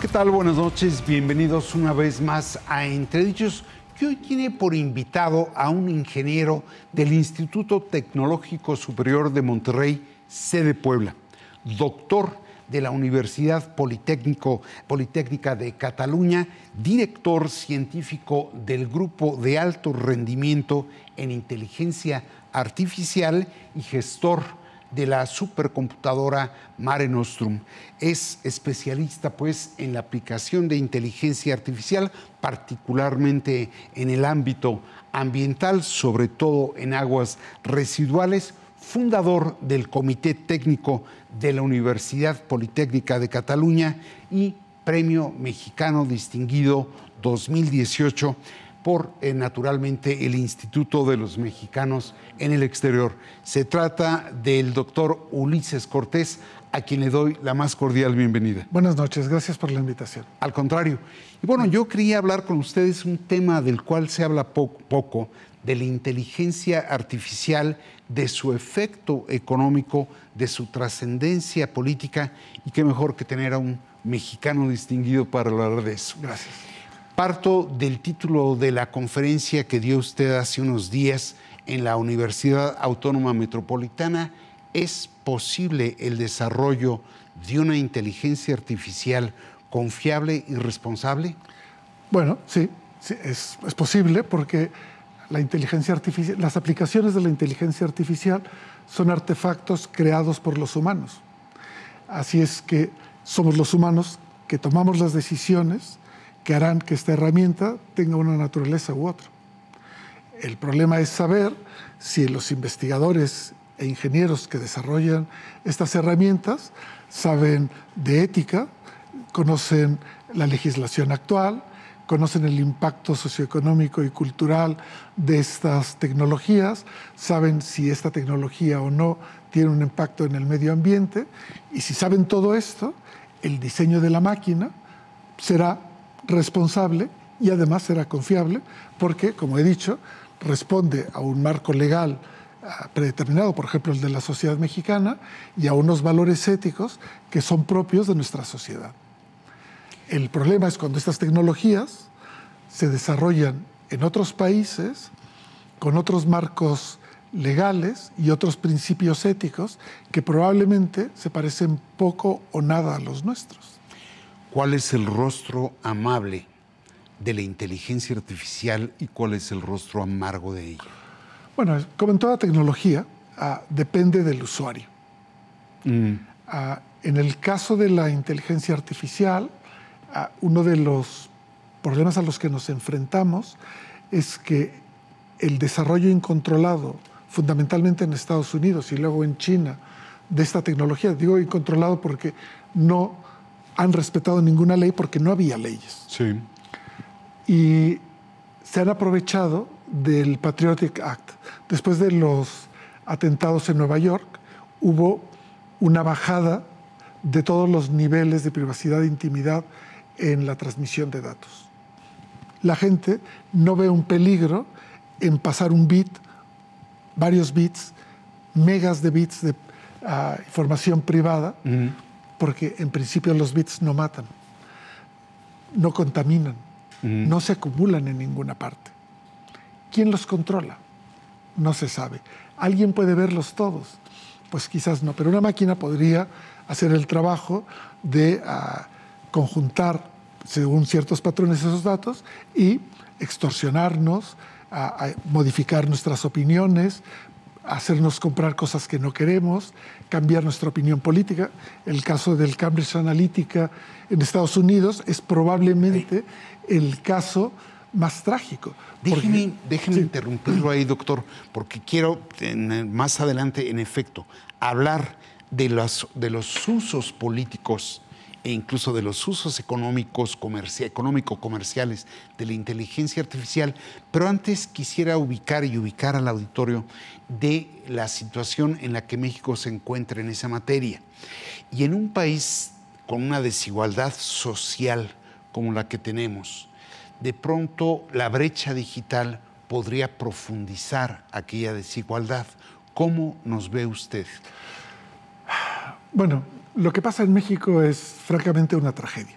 ¿Qué tal? Buenas noches, bienvenidos una vez más a Entredichos, que hoy tiene por invitado a un ingeniero del Instituto Tecnológico Superior de Monterrey, sede Puebla, doctor de la Universidad Politécnica de Cataluña, director científico del Grupo de Alto Rendimiento en Inteligencia Artificial y gestor de la supercomputadora Mare Nostrum. Es especialista, pues, en la aplicación de inteligencia artificial, particularmente en el ámbito ambiental, sobre todo en aguas residuales, fundador del Comité Técnico de la Universidad Politécnica de Cataluña y Premio Mexicano Distinguido 2018 por, naturalmente, el Instituto de los Mexicanos en el Exterior. Se trata del doctor Ulises Cortés, a quien le doy la más cordial bienvenida. Buenas noches, gracias por la invitación. Al contrario. Y bueno, yo quería hablar con ustedes un tema del cual se habla poco, de la inteligencia artificial, de su efecto económico, de su trascendencia política, y qué mejor que tener a un mexicano distinguido para hablar de eso. Gracias. Parto del título de la conferencia que dio usted hace unos días en la Universidad Autónoma Metropolitana. ¿Es posible el desarrollo de una inteligencia artificial confiable y responsable? Bueno, sí es posible, porque la inteligencia artificial, las aplicaciones de la inteligencia artificial son artefactos creados por los humanos. Así es que somos los humanos que tomamos las decisiones que harán que esta herramienta tenga una naturaleza u otra. El problema es saber si los investigadores e ingenieros que desarrollan estas herramientas saben de ética, conocen la legislación actual, conocen el impacto socioeconómico y cultural de estas tecnologías, saben si esta tecnología o no tiene un impacto en el medio ambiente, y si saben todo esto, el diseño de la máquina será responsable y además será confiable, porque, como he dicho, responde a un marco legal predeterminado, por ejemplo, el de la sociedad mexicana, y a unos valores éticos que son propios de nuestra sociedad. El problema es cuando estas tecnologías se desarrollan en otros países, con otros marcos legales y otros principios éticos que probablemente se parecen poco o nada a los nuestros. ¿Cuál es el rostro amable de la inteligencia artificial y cuál es el rostro amargo de ella? Bueno, como en toda tecnología, depende del usuario. En el caso de la inteligencia artificial, uno de los problemas a los que nos enfrentamos es que el desarrollo incontrolado, fundamentalmente en Estados Unidos y luego en China, de esta tecnología, digo incontrolado porque no han respetado ninguna ley, porque no había leyes. Sí. Y se han aprovechado del Patriotic Act. Después de los atentados en Nueva York, hubo una bajada de todos los niveles de privacidad e intimidad en la transmisión de datos. La gente no ve un peligro en pasar un bit, varios bits, megas de bits de información privada, porque en principio los bits no matan, no contaminan, no se acumulan en ninguna parte. ¿Quién los controla? No se sabe. ¿Alguien puede verlos todos? Pues quizás no, pero una máquina podría hacer el trabajo de conjuntar según ciertos patrones esos datos y extorsionarnos, a modificar nuestras opiniones, hacernos comprar cosas que no queremos, cambiar nuestra opinión política. El caso del Cambridge Analytica en Estados Unidos es probablemente el caso más trágico. Déjeme interrumpirlo ahí, doctor, porque quiero más adelante, en efecto, hablar de los usos políticos e incluso de los usos económico-comerciales de la inteligencia artificial, pero antes quisiera ubicar al auditorio de la situación en la que México se encuentra en esa materia. Y en un país con una desigualdad social como la que tenemos, de pronto la brecha digital podría profundizar aquella desigualdad. ¿Cómo nos ve usted? Bueno, lo que pasa en México es francamente una tragedia.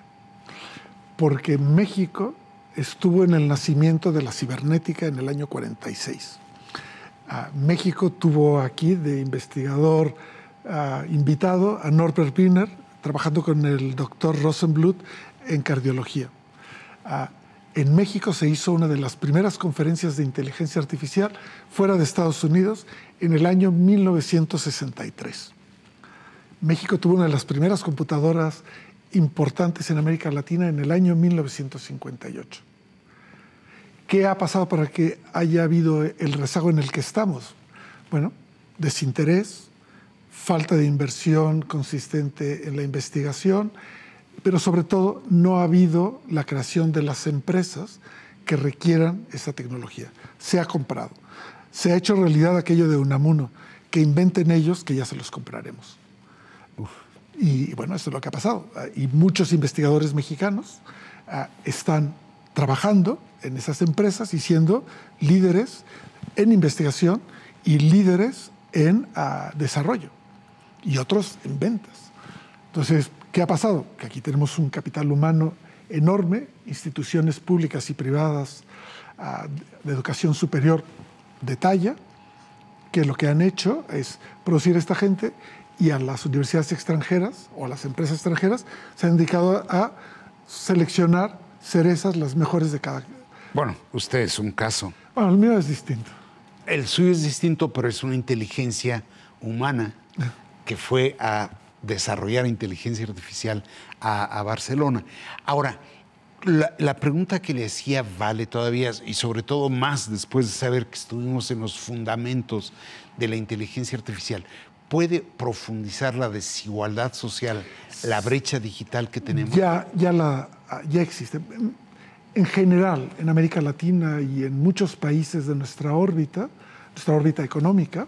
porque México estuvo en el nacimiento de la cibernética en el año 46. México tuvo aquí de investigador invitado a Norbert Wiener, trabajando con el doctor Rosenblut en cardiología. En México se hizo una de las primeras conferencias de inteligencia artificial fuera de Estados Unidos en el año 1963. México tuvo una de las primeras computadoras importantes en América Latina en el año 1958. ¿Qué ha pasado para que haya habido el rezago en el que estamos? Bueno, desinterés, falta de inversión consistente en la investigación, pero sobre todo no ha habido la creación de las empresas que requieran esa tecnología. Se ha comprado. Se ha hecho realidad aquello de Unamuno, que inventen ellos, que ya se los compraremos. Y bueno, esto es lo que ha pasado. Y muchos investigadores mexicanos están trabajando en esas empresas y siendo líderes en investigación y líderes en desarrollo, y otros en ventas. Entonces, ¿qué ha pasado? Que aquí tenemos un capital humano enorme, instituciones públicas y privadas de educación superior de talla, que lo que han hecho es producir esta gente, y a las universidades extranjeras o a las empresas extranjeras se han dedicado a seleccionar cerezas, las mejores de cada. Bueno, usted es un caso. Bueno, el mío es distinto. El suyo es distinto, pero es una inteligencia humana que fue a desarrollar inteligencia artificial a Barcelona. Ahora, la pregunta que le hacía vale todavía, y sobre todo más después de saber que estuvimos en los fundamentos de la inteligencia artificial. ¿Puede profundizar la desigualdad social, la brecha digital que tenemos? Ya existe. En general, en América Latina y en muchos países de nuestra órbita económica,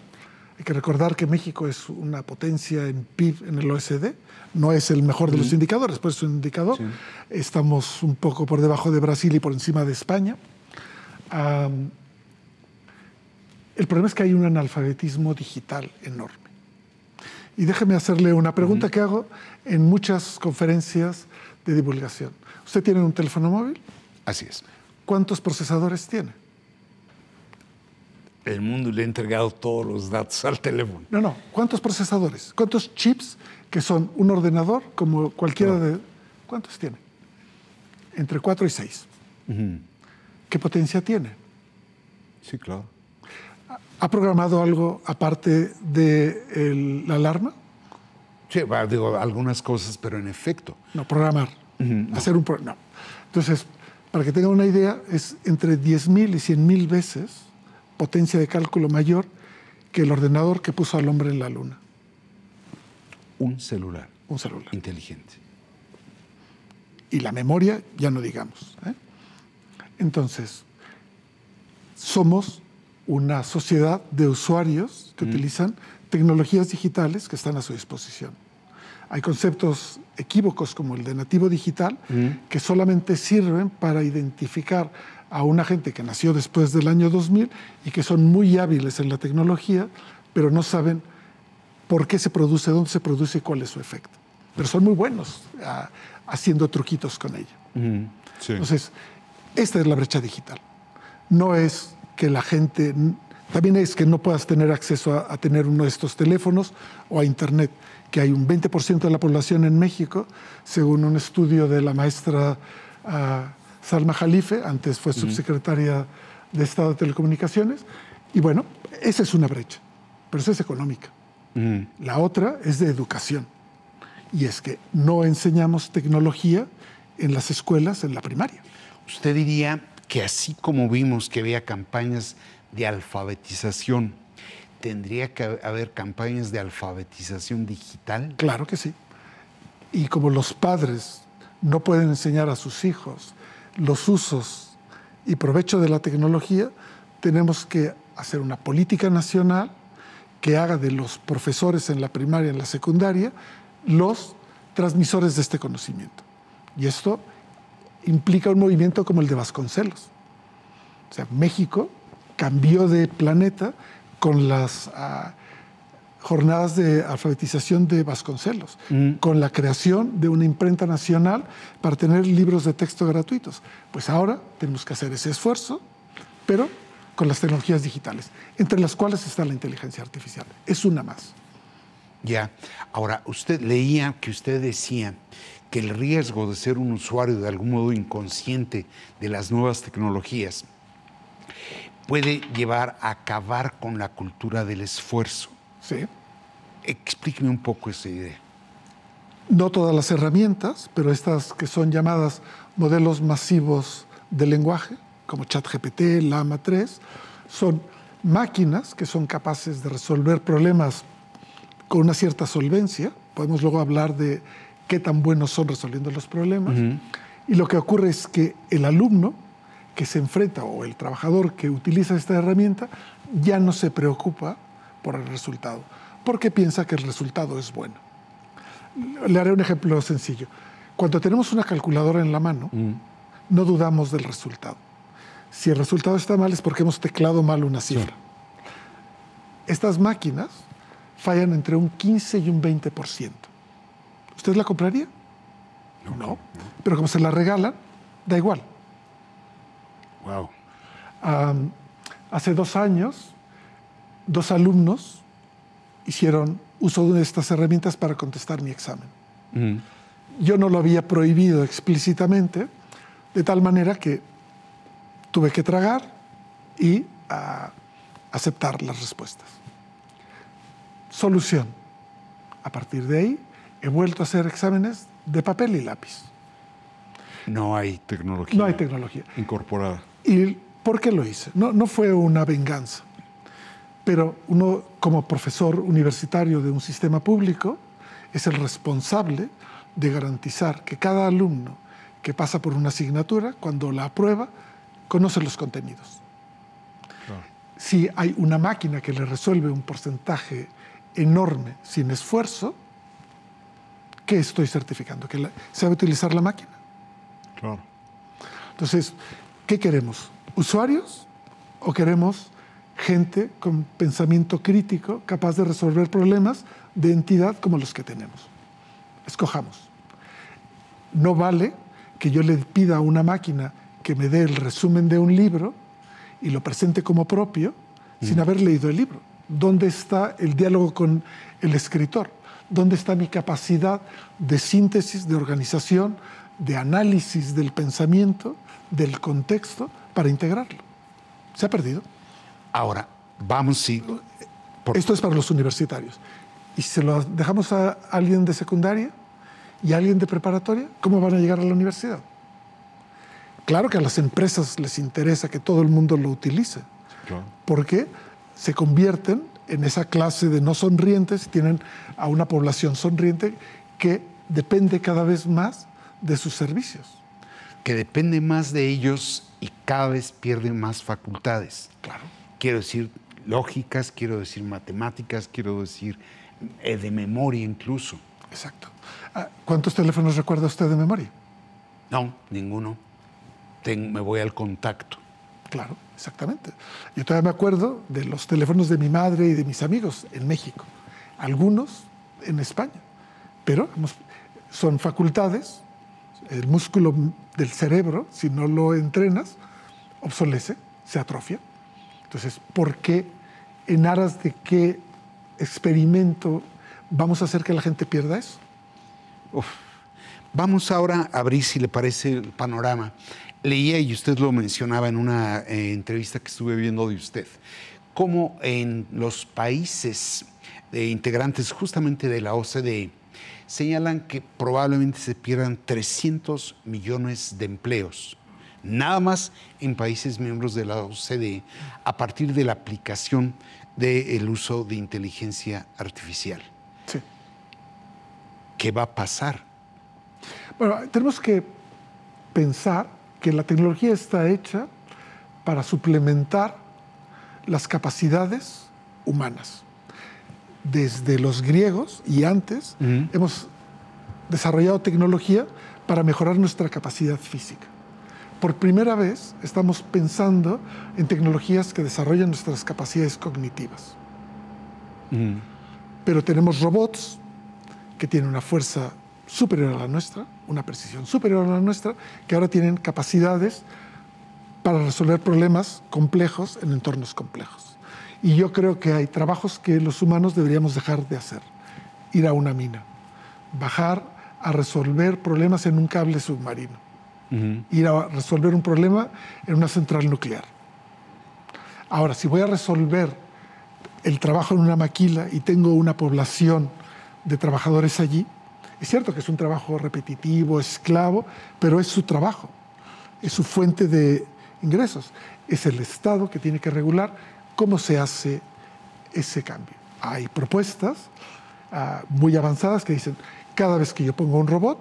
hay que recordar que México es una potencia en PIB en el OECD, no es el mejor de los indicadores, pero es un indicador. Sí. Estamos un poco por debajo de Brasil y por encima de España. El problema es que hay un analfabetismo digital enorme. Y déjeme hacerle una pregunta que hago en muchas conferencias de divulgación. ¿Usted tiene un teléfono móvil? Así es. ¿Cuántos procesadores tiene? El mundo le ha entregado todos los datos al teléfono. No. ¿Cuántos procesadores? ¿Cuántos chips que son un ordenador como cualquiera de... ¿Cuántos tiene? Entre 4 y 6. ¿Qué potencia tiene? Sí, claro. ¿Ha programado algo aparte de la alarma? Sí, digo algunas cosas, pero en efecto. No, programar. Hacer un programa. No. Entonces, para que tengan una idea, es entre 10,000 y 100,000 veces potencia de cálculo mayor que el ordenador que puso al hombre en la luna. Un celular. Un celular. Inteligente. Y la memoria, ya no digamos. Entonces, somos una sociedad de usuarios que utilizan tecnologías digitales que están a su disposición. Hay conceptos equívocos como el de nativo digital que solamente sirven para identificar a una gente que nació después del año 2000 y que son muy hábiles en la tecnología, pero no saben por qué se produce, dónde se produce y cuál es su efecto. Pero son muy buenos haciendo truquitos con ella. Sí. Entonces, esta es la brecha digital. No es que la gente... También es que no puedas tener acceso a tener uno de estos teléfonos o a Internet, que hay un 20% de la población en México, según un estudio de la maestra Salma Jalife, antes fue subsecretaria de Estado de Telecomunicaciones. Y bueno, esa es una brecha, pero esa es económica. La otra es de educación. Y es que no enseñamos tecnología en las escuelas, en la primaria. ¿Usted diría que así como vimos que había campañas de alfabetización, tendría que haber campañas de alfabetización digital? Claro que sí. Y como los padres no pueden enseñar a sus hijos los usos y provecho de la tecnología, tenemos que hacer una política nacional que haga de los profesores en la primaria y en la secundaria los transmisores de este conocimiento. Y esto implica un movimiento como el de Vasconcelos. O sea, México cambió de planeta con las jornadas de alfabetización de Vasconcelos, con la creación de una imprenta nacional para tener libros de texto gratuitos. Pues ahora tenemos que hacer ese esfuerzo, pero con las tecnologías digitales, entre las cuales está la inteligencia artificial. Es una más. Ya. Ahora, leía que usted decía que el riesgo de ser un usuario de algún modo inconsciente de las nuevas tecnologías puede llevar a acabar con la cultura del esfuerzo. Sí. Explíqueme un poco esa idea. No todas las herramientas, pero estas que son llamadas modelos masivos de lenguaje, como ChatGPT, Llama 3, son máquinas que son capaces de resolver problemas con una cierta solvencia. Podemos luego hablar de qué tan buenos son resolviendo los problemas. Y lo que ocurre es que el alumno que se enfrenta o el trabajador que utiliza esta herramienta ya no se preocupa por el resultado, porque piensa que el resultado es bueno. Le haré un ejemplo sencillo. Cuando tenemos una calculadora en la mano, no dudamos del resultado. Si el resultado está mal es porque hemos teclado mal una cifra. Sí. Estas máquinas fallan entre un 15 y un 20%. ¿Usted la compraría? No. Pero como se la regalan, da igual. Wow. Hace 2 años, 2 alumnos hicieron uso de estas herramientas para contestar mi examen. Yo no lo había prohibido explícitamente, de tal manera que tuve que tragar y aceptar las respuestas. Solución. A partir de ahí, he vuelto a hacer exámenes de papel y lápiz. No hay tecnología. No hay tecnología incorporada. ¿Y por qué lo hice? No fue una venganza. Pero uno, como profesor universitario de un sistema público, es el responsable de garantizar que cada alumno que pasa por una asignatura, cuando la aprueba, conoce los contenidos. Claro. Si hay una máquina que le resuelve un porcentaje enorme sin esfuerzo, ¿qué estoy certificando? ¿Que sabe utilizar la máquina? Claro. Entonces, ¿qué queremos? ¿Usuarios o queremos gente con pensamiento crítico capaz de resolver problemas de entidad como los que tenemos? Escojamos. No vale que yo le pida a una máquina que me dé el resumen de un libro y lo presente como propio sin haber leído el libro. ¿Dónde está el diálogo con el escritor? ¿Dónde está mi capacidad de síntesis, de organización, de análisis del pensamiento, del contexto, para integrarlo? Se ha perdido. Ahora, vamos sí. Esto es para los universitarios. Y si se lo dejamos a alguien de secundaria y a alguien de preparatoria, ¿cómo van a llegar a la universidad? Claro que a las empresas les interesa que todo el mundo lo utilice, claro, porque se convierten en esa clase de no sonrientes, tienen a una población sonriente que depende cada vez más de sus servicios. Que depende más de ellos y cada vez pierde más facultades. Claro. Quiero decir lógicas, quiero decir matemáticas, quiero decir de memoria incluso. Exacto. ¿Cuántos teléfonos recuerda usted de memoria? No, ninguno. Me voy al contacto. Claro, exactamente. Yo todavía me acuerdo de los teléfonos de mi madre y de mis amigos en México, algunos en España, pero son facultades, el músculo del cerebro, si no lo entrenas, obsolece, se atrofia. Entonces, ¿por qué, en aras de qué experimento vamos a hacer que la gente pierda eso? Vamos ahora a abrir, si le parece, el panorama. Leía, y usted lo mencionaba en una entrevista que estuve viendo de usted, cómo en los países integrantes justamente de la OCDE señalan que probablemente se pierdan 300 millones de empleos, nada más en países miembros de la OCDE, a partir de la aplicación del uso de inteligencia artificial. Sí. ¿Qué va a pasar? Bueno, tenemos que pensar que la tecnología está hecha para suplementar las capacidades humanas. Desde los griegos y antes hemos desarrollado tecnología para mejorar nuestra capacidad física. Por primera vez estamos pensando en tecnologías que desarrollan nuestras capacidades cognitivas. Pero tenemos robots que tienen una fuerza superior a la nuestra, una precisión superior a la nuestra, que ahora tienen capacidades para resolver problemas complejos en entornos complejos. Y yo creo que hay trabajos que los humanos deberíamos dejar de hacer. Ir a una mina, bajar a resolver problemas en un cable submarino, ir a resolver un problema en una central nuclear. Ahora, si voy a resolver el trabajo en una maquila y tengo una población de trabajadores allí, es cierto que es un trabajo repetitivo, esclavo, pero es su trabajo, es su fuente de ingresos. Es el Estado que tiene que regular cómo se hace ese cambio. Hay propuestas muy avanzadas que dicen, cada vez que yo pongo un robot,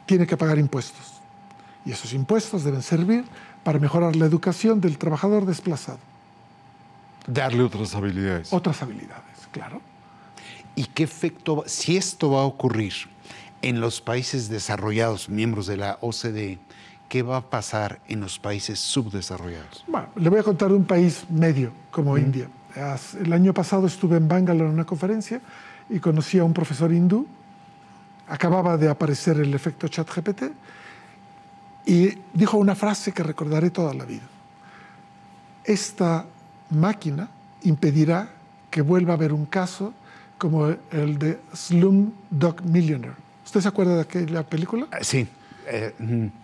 tiene que pagar impuestos. Y esos impuestos deben servir para mejorar la educación del trabajador desplazado. Darle otras habilidades. Otras habilidades, claro. ¿Y qué efecto, si esto va a ocurrir en los países desarrollados, miembros de la OCDE, qué va a pasar en los países subdesarrollados? Bueno, le voy a contar de un país medio como India. El año pasado estuve en Bangalore en una conferencia y conocí a un profesor hindú. Acababa de aparecer el efecto ChatGPT y dijo una frase que recordaré toda la vida. Esta máquina impedirá que vuelva a haber un caso como el de Slumdog Millionaire. ¿Usted se acuerda de aquella película? Sí.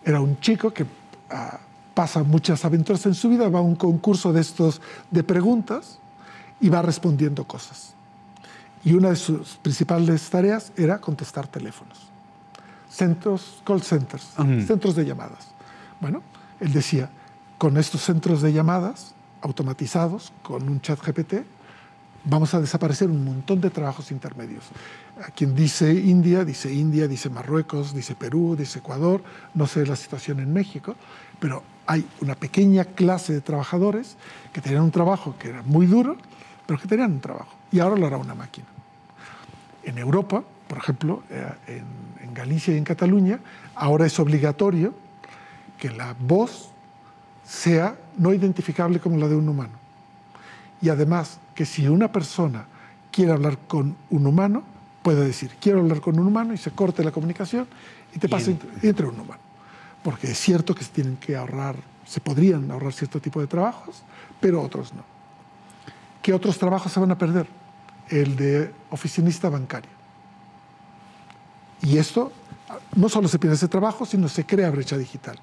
Era un chico que pasa muchas aventuras en su vida, va a un concurso de estos de preguntas y va respondiendo cosas. Y una de sus principales tareas era contestar teléfonos. Call centers, centros de llamadas. Bueno, él decía, con estos centros de llamadas automatizados, con un chat GPT, vamos a desaparecer un montón de trabajos intermedios. A quien dice India, dice Marruecos, dice Perú, dice Ecuador, no sé la situación en México, pero hay una pequeña clase de trabajadores que tenían un trabajo que era muy duro, pero que tenían un trabajo, y ahora lo hará una máquina. En Europa, por ejemplo, en Galicia y en Cataluña, ahora es obligatorio que la voz sea no identificable como la de un humano. Y además, que si una persona quiere hablar con un humano, puede decir, quiero hablar con un humano, y se corte la comunicación y te pasa entre un humano. Porque es cierto que se podrían ahorrar cierto tipo de trabajos, pero otros no. ¿Qué otros trabajos se van a perder? El de oficinista bancario. Y esto no solo se pierde ese trabajo, sino se crea brecha digital.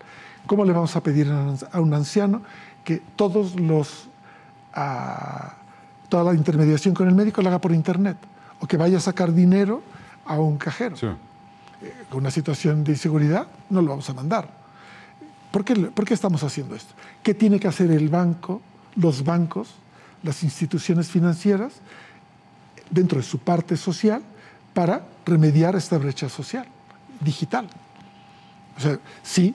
¿Cómo le vamos a pedir a un anciano que toda la intermediación con el médico la haga por internet? O que vaya a sacar dinero a un cajero. Sí. Con una situación de inseguridad no lo vamos a mandar. ¿Por qué estamos haciendo esto? ¿Qué tiene que hacer el banco, los bancos, las instituciones financieras, dentro de su parte social, para remediar esta brecha social, digital? O sea, sí,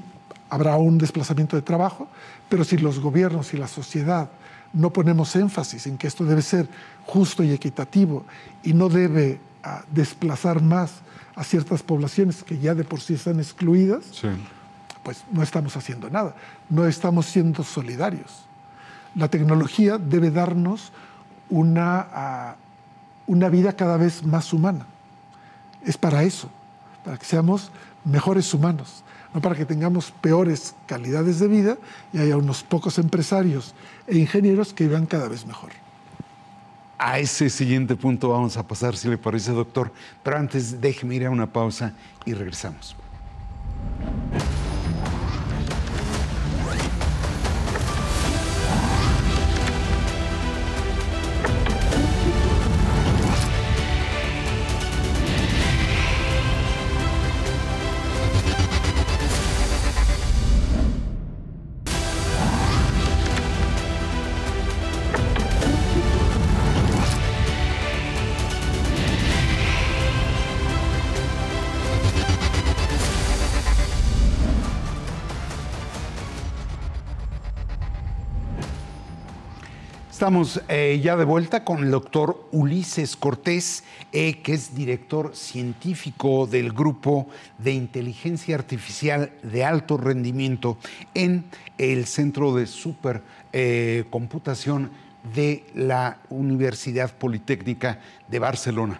habrá un desplazamiento de trabajo, pero si los gobiernos y la sociedad no ponemos énfasis en que esto debe ser justo y equitativo y no debe desplazar más a ciertas poblaciones que ya de por sí están excluidas, sí, pues no estamos haciendo nada, no estamos siendo solidarios. La tecnología debe darnos una vida cada vez más humana. Es para eso, para que seamos mejores humanos, no para que tengamos peores calidades de vida y haya unos pocos empresarios e ingenieros que vivan cada vez mejor. A ese siguiente punto vamos a pasar, si le parece, doctor. Pero antes, déjeme ir a una pausa y regresamos. Estamos ya de vuelta con el doctor Ulises Cortés, que es director científico del Grupo de Inteligencia Artificial de Alto Rendimiento en el Centro de Supercomputación de la Universidad Politécnica de Barcelona.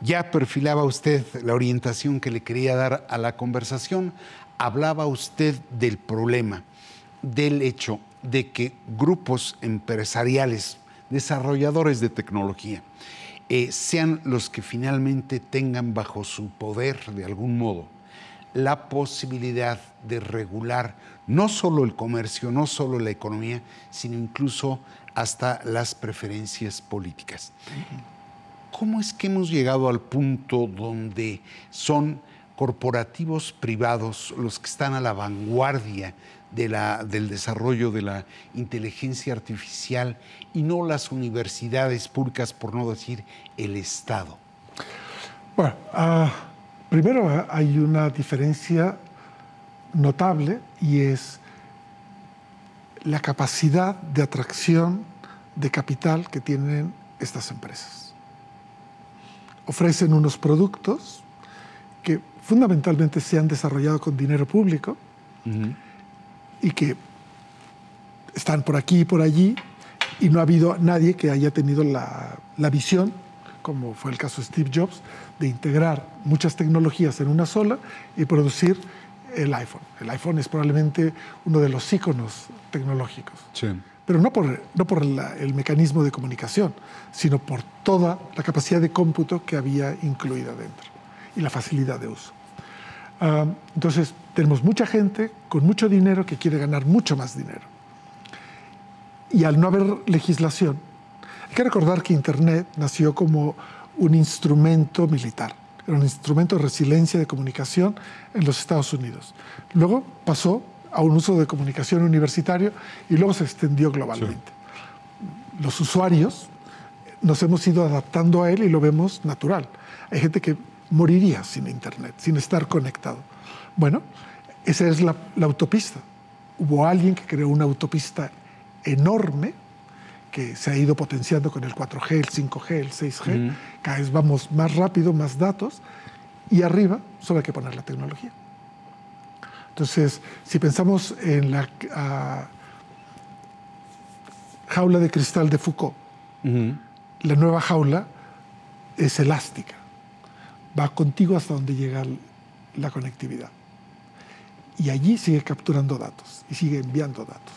Ya perfilaba usted la orientación que le quería dar a la conversación. Hablaba usted del problema, del hecho de que grupos empresariales, desarrolladores de tecnología, sean los que finalmente tengan bajo su poder, de algún modo, la posibilidad de regular no solo el comercio, no solo la economía, sino incluso hasta las preferencias políticas. ¿Cómo es que hemos llegado al punto donde son corporativos privados los que están a la vanguardia del desarrollo de la inteligencia artificial y no las universidades públicas, por no decir el Estado? Bueno, primero hay una diferencia notable y es la capacidad de atracción de capital que tienen estas empresas. Ofrecen unos productos que fundamentalmente se han desarrollado con dinero público y que están por aquí y por allí, y no ha habido nadie que haya tenido la visión, como fue el caso de Steve Jobs, de integrar muchas tecnologías en una sola y producir el iPhone. El iPhone es probablemente uno de los íconos tecnológicos. Sí. Pero no por el mecanismo de comunicación, sino por toda la capacidad de cómputo que había incluida dentro y la facilidad de uso. Entonces, tenemos mucha gente con mucho dinero que quiere ganar mucho más dinero. Y al no haber legislación, hay que recordar que Internet nació como un instrumento militar. Era un instrumento de resiliencia de comunicación en los Estados Unidos. Luego pasó a un uso de comunicación universitario y luego se extendió globalmente. Sí. Los usuarios nos hemos ido adaptando a él y lo vemos natural. Hay gente que moriría sin Internet, sin estar conectado. Bueno, esa es la autopista. Hubo alguien que creó una autopista enorme que se ha ido potenciando con el 4G, el 5G, el 6G. Cada vez vamos más rápido, más datos, y arriba solo hay que poner la tecnología. Entonces, si pensamos en la jaula de cristal de Foucault, la nueva jaula es elástica, va contigo hasta donde llega la conectividad. Y allí sigue capturando datos y sigue enviando datos.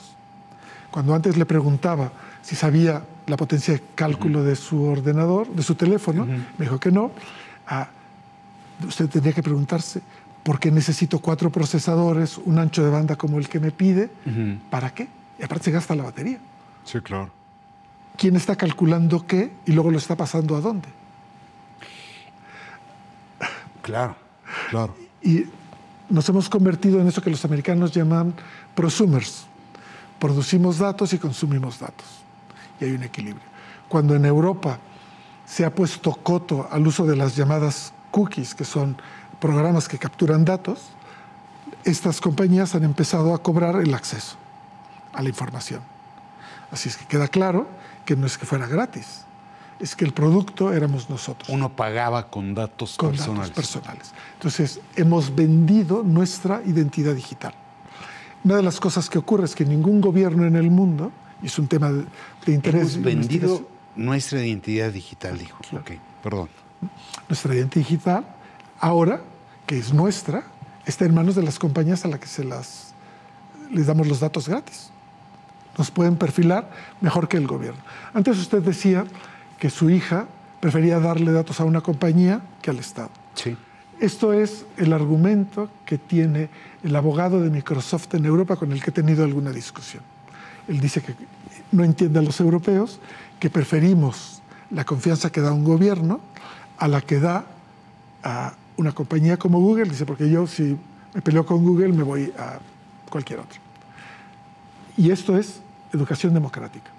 Cuando antes le preguntaba si sabía la potencia de cálculo de su ordenador, de su teléfono, me dijo que no. Usted tendría que preguntarse, ¿por qué necesito 4 procesadores, un ancho de banda como el que me pide? ¿Para qué? Y aparte se gasta la batería. Sí, claro. ¿Quién está calculando qué y luego lo está pasando a dónde? Claro, claro. Y nos hemos convertido en eso que los americanos llaman prosumers. Producimos datos y consumimos datos. Y hay un equilibrio. Cuando en Europa se ha puesto coto al uso de las llamadas cookies, que son programas que capturan datos, estas compañías han empezado a cobrar el acceso a la información. Así es que queda claro que no es que fuera gratis, es que el producto éramos nosotros. Uno pagaba con datos personales. Entonces, hemos vendido nuestra identidad digital. Una de las cosas que ocurre es que ningún gobierno en el mundo, y es un tema de interés... Hemos vendido nuestra identidad digital, dijo. Claro. Ok, perdón. Nuestra identidad digital, ahora, que es nuestra, está en manos de las compañías a las que les damos los datos gratis. Nos pueden perfilar mejor que el gobierno. Antes usted decía que su hija prefería darle datos a una compañía que al Estado. Sí. Esto es el argumento que tiene el abogado de Microsoft en Europa con el que he tenido alguna discusión. Él dice que no entiende a los europeos, que preferimos la confianza que da un gobierno a la que da a una compañía como Google. Dice, porque yo si me peleo con Google me voy a cualquier otro. Y esto es educación democrática.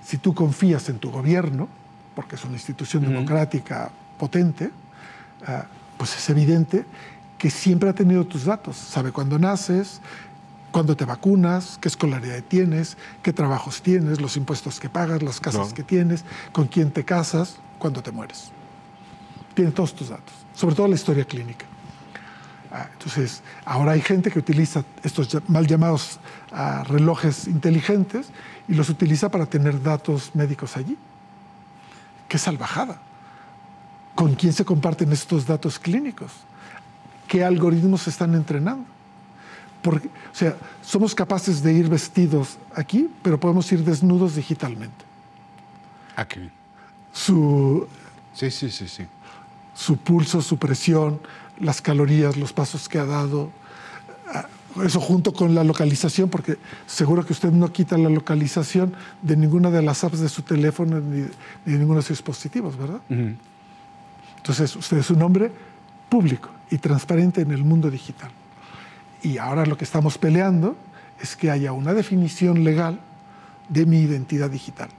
Si tú confías en tu gobierno, porque es una institución democrática potente, pues es evidente que siempre ha tenido tus datos. Sabe cuándo naces, cuándo te vacunas, qué escolaridad tienes, qué trabajos tienes, los impuestos que pagas, las casas que tienes, con quién te casas, cuándo te mueres. Tiene todos tus datos, sobre todo la historia clínica. Entonces, ahora hay gente que utiliza estos mal llamados relojes inteligentes y los utiliza para tener datos médicos allí. ¡Qué salvajada! ¿Con quién se comparten estos datos clínicos? ¿Qué algoritmos se están entrenando? Porque, o sea, somos capaces de ir vestidos aquí, pero podemos ir desnudos digitalmente. Qué bien. Su pulso, su presión, las calorías, los pasos que ha dado, eso junto con la localización, porque seguro que usted no quita la localización de ninguna de las apps de su teléfono ni de ninguno de sus dispositivos, ¿verdad? Uh-huh. Entonces, usted es un hombre público y transparente en el mundo digital. Y ahora lo que estamos peleando es que haya una definición legal de mi identidad digital.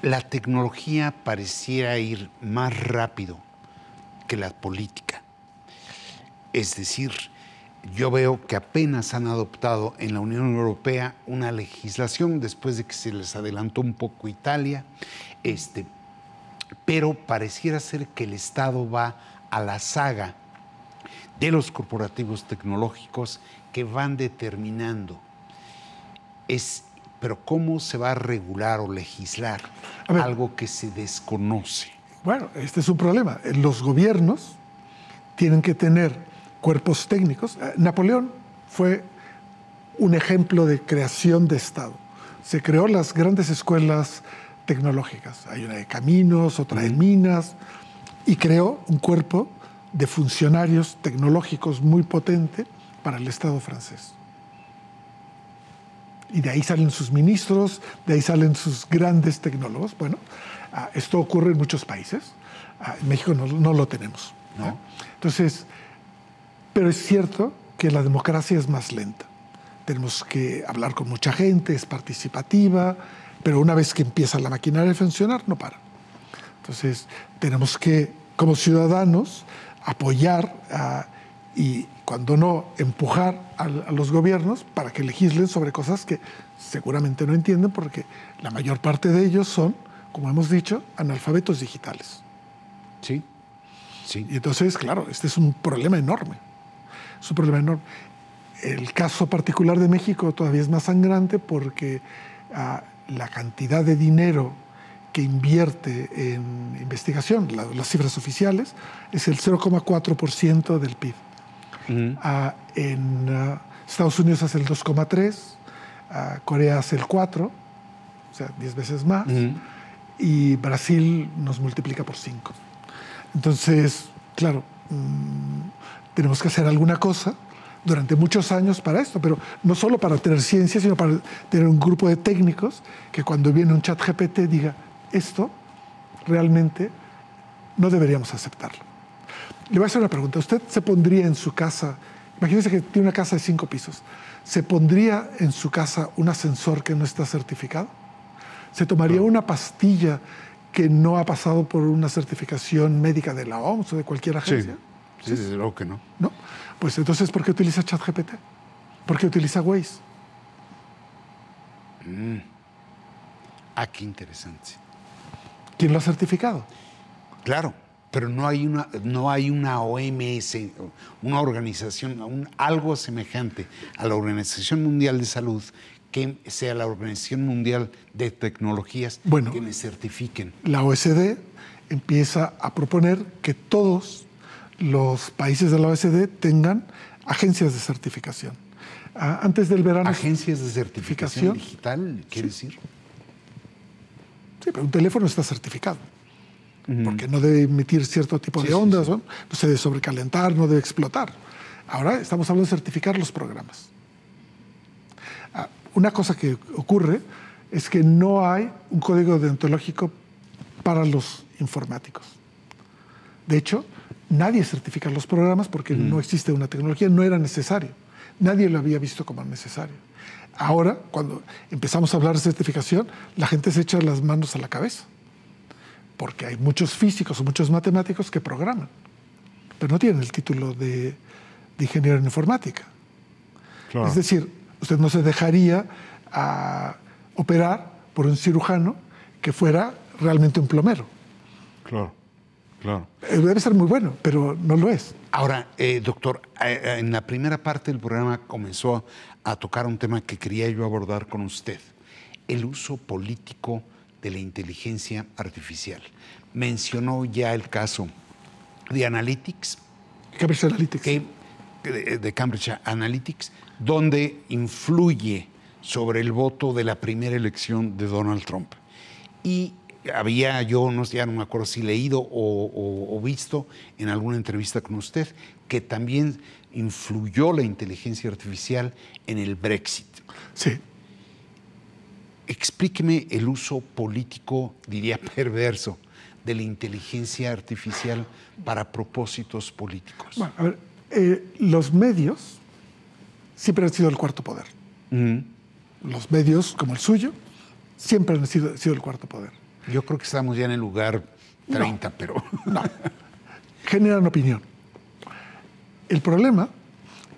La tecnología pareciera ir más rápido que la política. Es decir, yo veo que apenas han adoptado en la Unión Europea una legislación después de que se les adelantó un poco Italia, pero pareciera ser que el Estado va a la saga de los corporativos tecnológicos que van determinando. Pero ¿cómo se va a regular o legislar algo que se desconoce? Bueno, este es un problema. Los gobiernos tienen que tener cuerpos técnicos. Napoleón fue un ejemplo de creación de Estado. Se creó las grandes escuelas tecnológicas. Hay una de caminos, otra de minas, y creó un cuerpo de funcionarios tecnológicos muy potente para el Estado francés. Y de ahí salen sus ministros, de ahí salen sus grandes tecnólogos. Bueno, esto ocurre en muchos países. En México no lo tenemos. ¿No? Entonces, pero es cierto que la democracia es más lenta. Tenemos que hablar con mucha gente, es participativa, pero una vez que empieza la maquinaria a funcionar, no para. Entonces, tenemos que, como ciudadanos, apoyar y, cuando no, empujar a los gobiernos para que legislen sobre cosas que seguramente no entienden, porque la mayor parte de ellos son, como hemos dicho, analfabetos digitales. Sí. Y entonces, claro, este es un problema enorme. Es un problema enorme. El caso particular de México todavía es más sangrante porque la cantidad de dinero que invierte en investigación, las cifras oficiales, es el 0,4% del PIB. Uh-huh. En Estados Unidos hace el 2,3%, Corea hace el 4%, o sea, 10 veces más, y Brasil nos multiplica por 5. Entonces, claro, tenemos que hacer alguna cosa durante muchos años para esto, pero no solo para tener ciencia, sino para tener un grupo de técnicos que cuando viene un ChatGPT diga, esto realmente no deberíamos aceptarlo. Le voy a hacer una pregunta. ¿Usted se pondría en su casa, imagínese que tiene una casa de 5 pisos, ¿se pondría en su casa un ascensor que no está certificado? ¿Se tomaría una pastilla que no ha pasado por una certificación médica de la OMS o de cualquier agencia? Sí, desde luego que no. ¿No? Pues entonces, ¿por qué utiliza ChatGPT? ¿Por qué utiliza Waze? Qué interesante. ¿Quién lo ha certificado? Claro, pero no hay una OMS, una organización, algo semejante a la Organización Mundial de Salud, que sea la Organización Mundial de Tecnologías, que me certifiquen. La OECD empieza a proponer que todos los países de la OECD tengan agencias de certificación. Antes del verano... ¿Agencias de certificación digital, quiere decir? Sí, pero un teléfono está certificado, porque no debe emitir cierto tipo de ondas, ¿no? No se debe sobrecalentar, no debe explotar. Ahora estamos hablando de certificar los programas. Una cosa que ocurre es que no hay un código deontológico para los informáticos. De hecho, nadie certifica los programas porque no existe una tecnología, no era necesario. Nadie lo había visto como necesario. Ahora, cuando empezamos a hablar de certificación, la gente se echa las manos a la cabeza, porque hay muchos físicos o muchos matemáticos que programan, pero no tienen el título de ingeniero en informática. Claro. Es decir, usted no se dejaría operar por un cirujano que fuera realmente un plomero. Claro. Claro. Debe ser muy bueno, pero no lo es. Ahora, doctor, en la primera parte del programa comenzó a tocar un tema que quería yo abordar con usted, el uso político de la inteligencia artificial. Mencionó ya el caso de Analytics. Cambridge Analytics. De Cambridge Analytics, donde influye sobre el voto de la primera elección de Donald Trump. Y había yo, ya no me acuerdo si leído o visto en alguna entrevista con usted, que también influyó la inteligencia artificial en el Brexit. Sí. Explíqueme el uso político, diría perverso, de la inteligencia artificial para propósitos políticos. Bueno, a ver, los medios siempre han sido el cuarto poder. Los medios, como el suyo, siempre han sido el cuarto poder. Yo creo que estamos ya en el lugar 30, pero... No. Generan opinión. El problema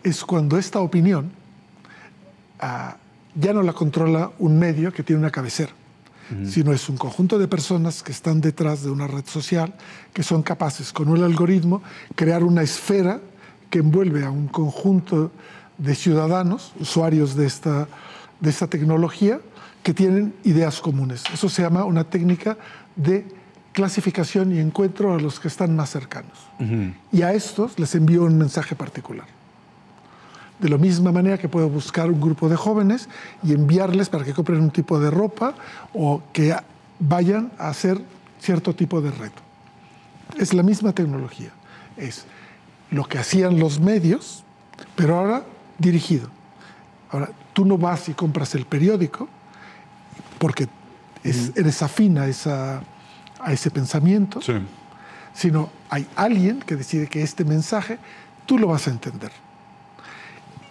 es cuando esta opinión ya no la controla un medio que tiene una cabecera, sino es un conjunto de personas que están detrás de una red social, que son capaces, con un algoritmo, crear una esfera que envuelve a un conjunto de ciudadanos, usuarios de esta tecnología, que tienen ideas comunes. Eso se llama una técnica de clasificación y encuentro a los que están más cercanos. Y a estos les envío un mensaje particular. De la misma manera que puedo buscar un grupo de jóvenes y enviarles para que compren un tipo de ropa o que vayan a hacer cierto tipo de reto. Es la misma tecnología. Es lo que hacían los medios, pero ahora dirigido. Ahora, tú no vas y compras el periódico porque eres afín a ese pensamiento, Sí. sino hay alguien que decide que este mensaje tú lo vas a entender.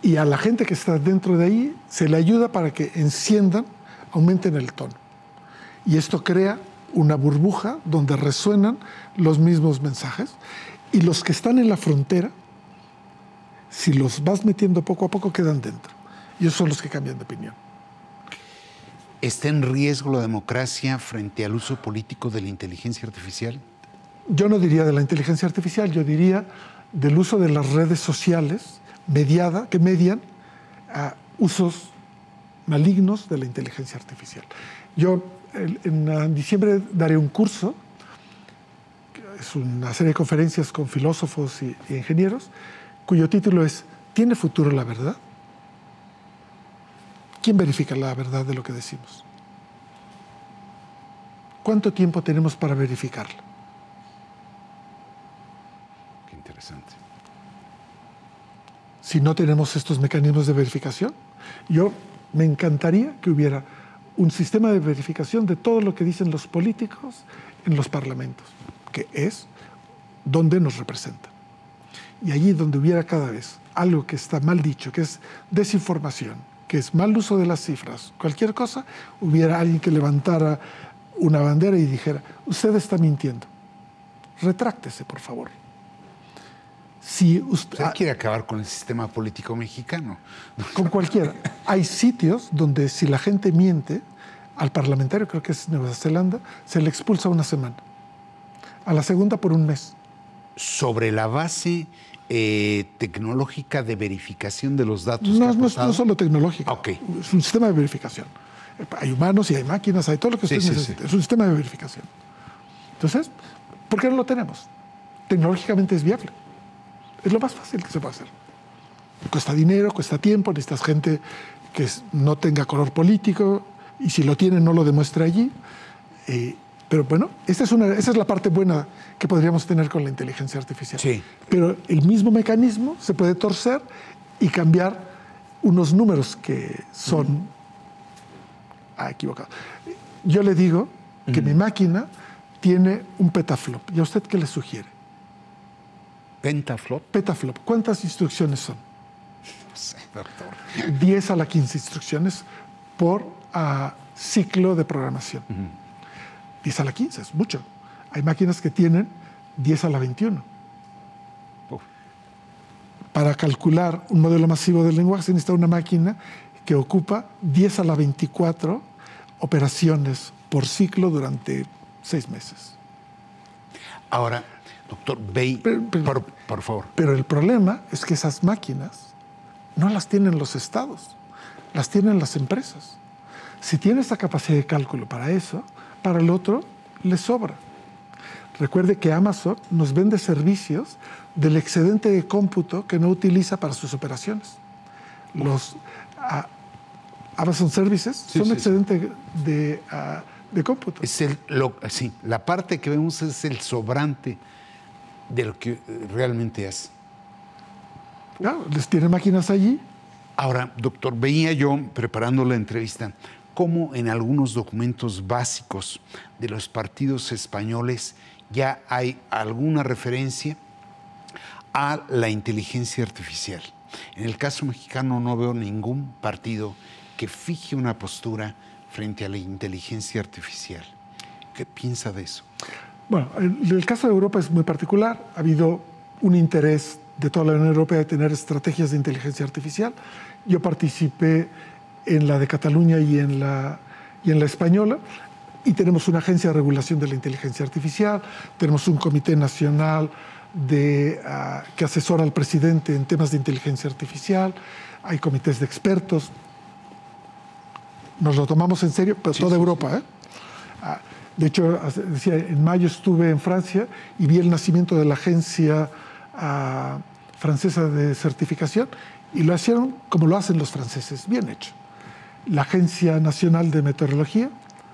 Y a la gente que está dentro de ahí se le ayuda para que aumenten el tono. Y esto crea una burbuja donde resuenan los mismos mensajes. Y los que están en la frontera, si los vas metiendo poco a poco, quedan dentro. Y esos son los que cambian de opinión. ¿Está en riesgo la democracia frente al uso político de la inteligencia artificial? Yo no diría de la inteligencia artificial, yo diría del uso de las redes sociales que median a usos malignos de la inteligencia artificial. Yo en diciembre daré un curso, es una serie de conferencias con filósofos y ingenieros, cuyo título es ¿Tiene futuro la verdad? ¿Quién verifica la verdad de lo que decimos? ¿Cuánto tiempo tenemos para verificarla? Qué interesante. Si no tenemos estos mecanismos de verificación, me encantaría que hubiera un sistema de verificación de todo lo que dicen los políticos en los parlamentos, que es donde nos representan. Y allí donde hubiera cada vez algo que está mal dicho, que es desinformación, que es mal uso de las cifras, cualquier cosa, hubiera alguien que levantara una bandera y dijera, usted está mintiendo, retráctese, por favor. Si usted quiere acabar con el sistema político mexicano. Con cualquiera. Hay sitios donde si la gente miente, al parlamentario, creo que es Nueva Zelanda, se le expulsa una semana. A la segunda por un mes. Sobre la base tecnológica de verificación de los datos. No solo tecnológica. Okay. Es un sistema de verificación. Hay humanos y hay máquinas, hay todo lo que usted necesita. Sí. Es un sistema de verificación. Entonces, ¿por qué no lo tenemos? Tecnológicamente es viable. Es lo más fácil que se puede hacer. Cuesta dinero, cuesta tiempo, necesitas gente que no tenga color político y si lo tiene no lo demuestre allí. Pero bueno, esa es la parte buena que podríamos tener con la inteligencia artificial. Sí. Pero el mismo mecanismo se puede torcer y cambiar unos números que son equivocados. Yo le digo que mi máquina tiene un petaflop. ¿Y a usted qué le sugiere? ¿Pentaflop? Petaflop. ¿Cuántas instrucciones son? No sé, doctor. 10 a la 15 instrucciones por ciclo de programación. 10 a la 15 es mucho. Hay máquinas que tienen 10 a la 21. Para calcular un modelo masivo del lenguaje se necesita una máquina que ocupa 10 a la 24 operaciones por ciclo durante 6 meses. Ahora, Doctor, por favor. Pero el problema es que esas máquinas no las tienen los estados, las tienen las empresas. Si tiene esa capacidad de cálculo para eso, para el otro le sobra. Recuerde que Amazon nos vende servicios del excedente de cómputo que no utiliza para sus operaciones. Los Amazon Services son excedente de cómputo. La parte que vemos es el sobrante de lo que realmente es. Claro, les tiene máquinas allí. Ahora, doctor, veía yo, preparando la entrevista, cómo en algunos documentos básicos de los partidos españoles ya hay alguna referencia a la inteligencia artificial. En el caso mexicano no veo ningún partido que fije una postura frente a la inteligencia artificial. ¿Qué piensa de eso? Bueno, el caso de Europa es muy particular. Ha habido un interés de toda la Unión Europea de tener estrategias de inteligencia artificial. Yo participé en la de Cataluña y en la española, y tenemos una agencia de regulación de la inteligencia artificial, tenemos un comité nacional que asesora al presidente en temas de inteligencia artificial, hay comités de expertos. Nos lo tomamos en serio, pero toda Europa, ¿eh? De hecho, decía, en mayo estuve en Francia y vi el nacimiento de la agencia francesa de certificación, y lo hicieron como lo hacen los franceses, bien hecho. La Agencia Nacional de Meteorología,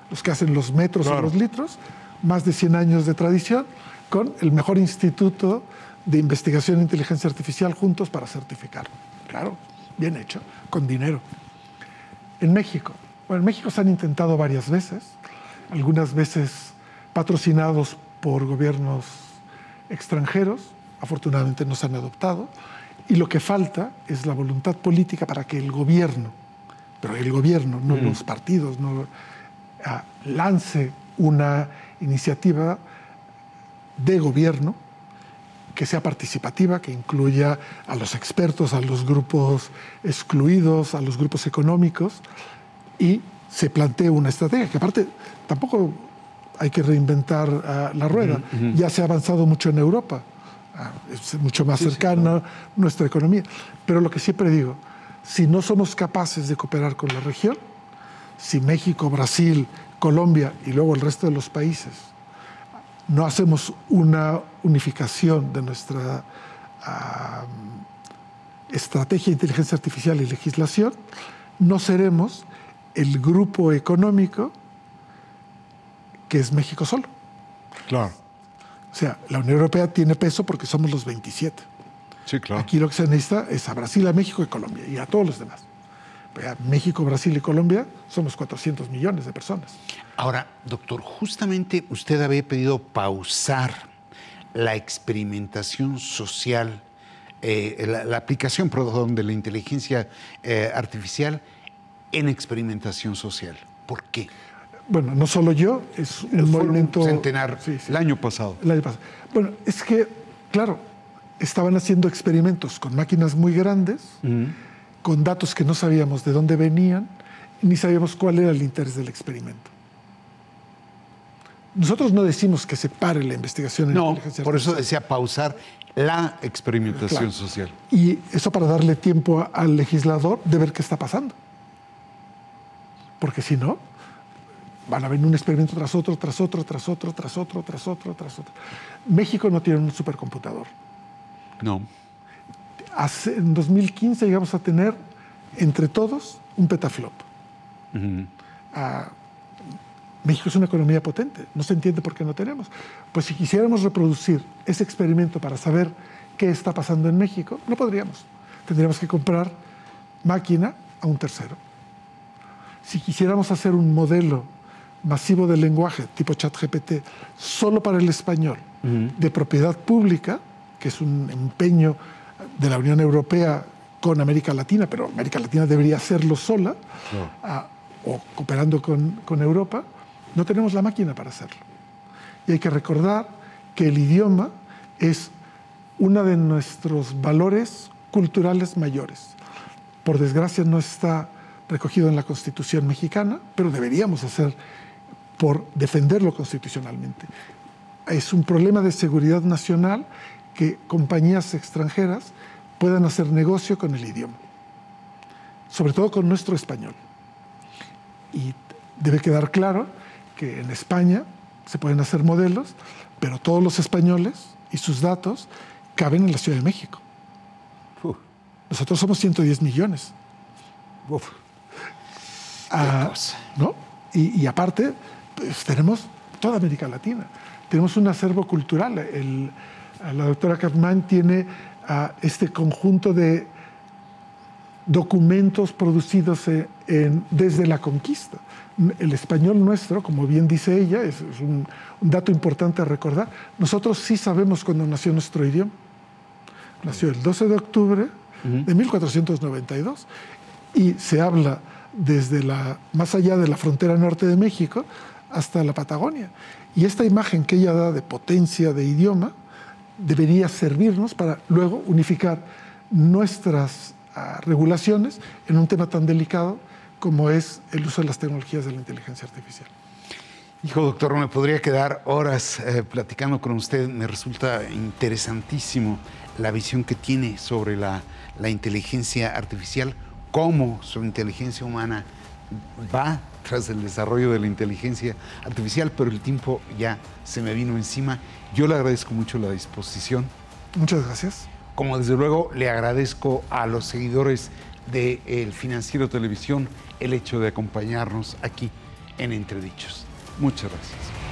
los que hacen los metros y los litros, más de 100 años de tradición, con el mejor instituto de investigación e inteligencia artificial juntos para certificar. Claro, bien hecho, con dinero. En México, bueno, en México se han intentado varias veces, algunas veces patrocinados por gobiernos extranjeros, afortunadamente no se han adoptado, y lo que falta es la voluntad política para que el gobierno, pero el gobierno, no los partidos, no, lance una iniciativa de gobierno que sea participativa, que incluya a los expertos, a los grupos excluidos, a los grupos económicos, y se plantee una estrategia, que aparte tampoco hay que reinventar la rueda. Ya se ha avanzado mucho en Europa, es mucho más cercana nuestra economía. Pero lo que siempre digo, si no somos capaces de cooperar con la región, si México, Brasil, Colombia y luego el resto de los países no hacemos una unificación de nuestra estrategia de inteligencia artificial y legislación, no seremos el grupo económico que es México solo. Claro. O sea, la Unión Europea tiene peso porque somos los 27. Sí, claro. Aquí lo que se necesita es a Brasil, a México y Colombia, y a todos los demás. México, Brasil y Colombia somos 400 millones de personas. Ahora, doctor, justamente usted había pedido pausar la experimentación social, la aplicación, perdón, de la inteligencia artificial en experimentación social. ¿Por qué? Bueno, no solo yo, es un movimiento... Un centenar, el año pasado. El año pasado. Bueno, es que, claro, estaban haciendo experimentos con máquinas muy grandes, con datos que no sabíamos de dónde venían, ni sabíamos cuál era el interés del experimento. Nosotros no decimos que se pare la investigación en inteligencia artificial. Por eso decía pausar la experimentación social. Y eso para darle tiempo al legislador de ver qué está pasando. Porque si no, van a venir un experimento tras otro, tras otro, tras otro, tras otro, tras otro, tras otro. México no tiene un supercomputador. No. En 2015 llegamos a tener, entre todos, un petaflop. México es una economía potente, no se entiende por qué no tenemos. Pues si quisiéramos reproducir ese experimento para saber qué está pasando en México, no podríamos. Tendríamos que comprar máquina a un tercero. Si quisiéramos hacer un modelo masivo de lenguaje tipo ChatGPT solo para el español, de propiedad pública, que es un empeño de la Unión Europea con América Latina, pero América Latina debería hacerlo sola, o cooperando con Europa, no tenemos la máquina para hacerlo. Y hay que recordar que el idioma es uno de nuestros valores culturales mayores. Por desgracia no está recogido en la Constitución mexicana, pero deberíamos hacer por defenderlo constitucionalmente. es un problema de seguridad nacional que compañías extranjeras puedan hacer negocio con el idioma, sobre todo con nuestro español. Y debe quedar claro que en España se pueden hacer modelos, pero todos los españoles y sus datos caben en la Ciudad de México. Nosotros somos 110 millones. ¿No? Y aparte, pues, tenemos toda América Latina. Tenemos un acervo cultural. La doctora Capmán tiene este conjunto de documentos producidos desde la conquista. El español nuestro, como bien dice ella, es un dato importante a recordar. Nosotros sí sabemos cuándo nació nuestro idioma. Nació el 12 de octubre de 1492 y se habla desde más allá de la frontera norte de México hasta la Patagonia. Y esta imagen que ella da de potencia de idioma debería servirnos para luego unificar nuestras regulaciones en un tema tan delicado como es el uso de las tecnologías de la inteligencia artificial. Hijo doctor, me podría quedar horas platicando con usted. Me resulta interesantísimo la visión que tiene sobre la inteligencia artificial, cómo su inteligencia humana va tras el desarrollo de la inteligencia artificial, pero el tiempo ya se me vino encima. Yo le agradezco mucho la disposición. Muchas gracias. Como desde luego le agradezco a los seguidores de El Financiero Televisión el hecho de acompañarnos aquí en Entredichos. Muchas gracias.